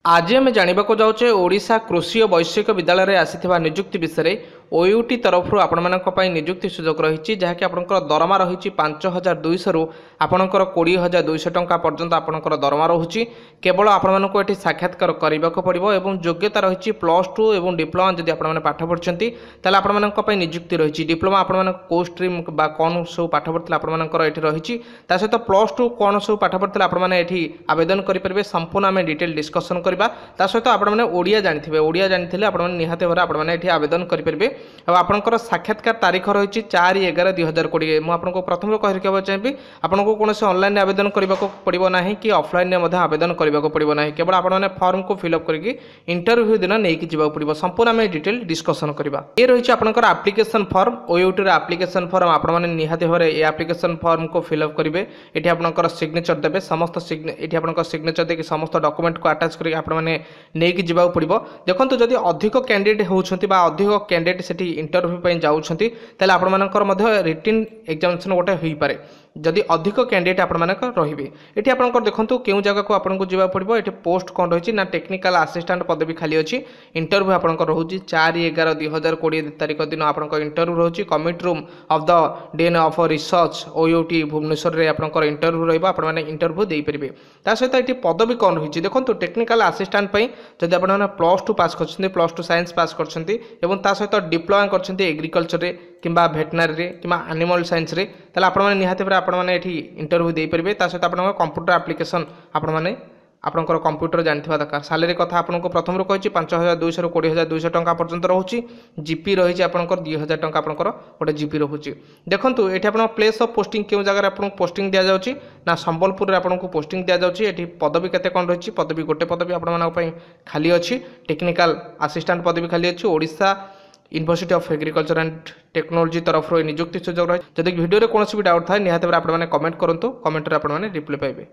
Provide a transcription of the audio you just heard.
आज आम जानवाक जाऊे ओडिशा कृषि और वैषयिक विद्यालय में आसी निजुक्ति विषय ओयूटी तरफ आपण निजुक्ति सुजोग रही जहाँकि आपंकर दरमा रही 5200 रु आपंकर 20200 टंका पर्यंत आपंकर दरमा रोचे केवल आपको ये साक्षात्कार करने को पड़ो और योग्यता रही +2 और डिप्लोमा जदि आपने पाठ पढ़ते आपंकर निजुक्ति रही डिप्लोमा आप कौ स्ट्रीम कौन सब पाठ पढ़ते आपंकर ये रही सहित +2 कौन सब पाठ पढ़ते आपने आवेदन करेंगे संपूर्ण आम डिटेल डिस्कसन करवा सहित आपने ओडिया जानी ओडिया जानी आपने निहाती भाव आपने आवेदन करेंगे आपंकर साक्षात्कार तारीख रही 4/11/2020 मुझे प्रथम कह रखा चाहिए आपको कौन से ऑनलाइन आवेदन करने को पड़ो ना कि ऑफलाइन आवेदन करने को पड़ो ना केवल आपने फॉर्म को फिलअप करके इंटरव्यू दिन नहीं जावाक पड़ो संपूर्ण आम डिटेल डिस्कसन करवा ये रही आपंकर application form OUT application form आपने निहाती भाव ये आप्लिकेसन फॉर्म को फिलअप करेंगे ये आपंकर सिग्नेचर देते समस्त ये आप सिग्नेचर देखिए समस्त डॉक्यूमेंट को अटैच करके आपने नहीं जावाक पड़ो देखो जदि अधिक कैंडिडेट होती अधिक कैंडिडेट से इंटरव्यू जाऊँगी तेल आपंकर रिटिन एग्जामिनेशन गोटे हो पारे जदि अधिक कैंडिडेट आपंकर रे ये आपंकर देखो क्यों जगह को आपको जावाक पड़ो ये पोस्ट कौन रही ना टेक्निकल असिस्टेंट पदवी खाली अच्छी इंटरव्यू आपंकर रोचे 4/11/2020 तारीख दिन आपंकर इंटरव्यू रोचे committee room of the dean of research OUT Bhubaneswar में आपंकर इंटरव्यू रहा इंटरव्यू दे पारे सहित ये पदवी कौन रही देखो टेक्निकल असिस्टेंट जब आपने +2 पास कर +2 साइंस पास कर सहित डिप्लोमा कर एग्रिकल्चर कि भेटनारी कि एनिमल साइंस आपने निहाती भाव आपने इंटरव्यू दे पारे सहित आप कंप्यूटर आप्लिकेसन आपने आपंकर कंप्यूटर जानवा दरकार सालेरी कथा आपको प्रथम कही 5200 रु 20200 टंका पर्यंत रोचे जीपी रही आपंकर 2000 टंका आपंकर गोटे जीपी रोचे देखो ये आप प्लेस ऑफ पोस्टिंग क्यों जगह आपको पोस्टिंग दि जाऊँगी ना संबलपुर में आपको पोस्टिंग दि जाऊँगी ये पदवी केते कौन रही पदवी गोटे पदवी आप खाली अच्छी टेक्निकल असिस्टेंट पदवी खाली अच्छी Odisha university of agriculture and technology तरफ निजुक्ति सुजोग रही जब वीडियो में कौन भी डाउट थाए निहाती भाव आपने कमेंट करूँ कमेंट में आपने रिप्लाई पाइबे।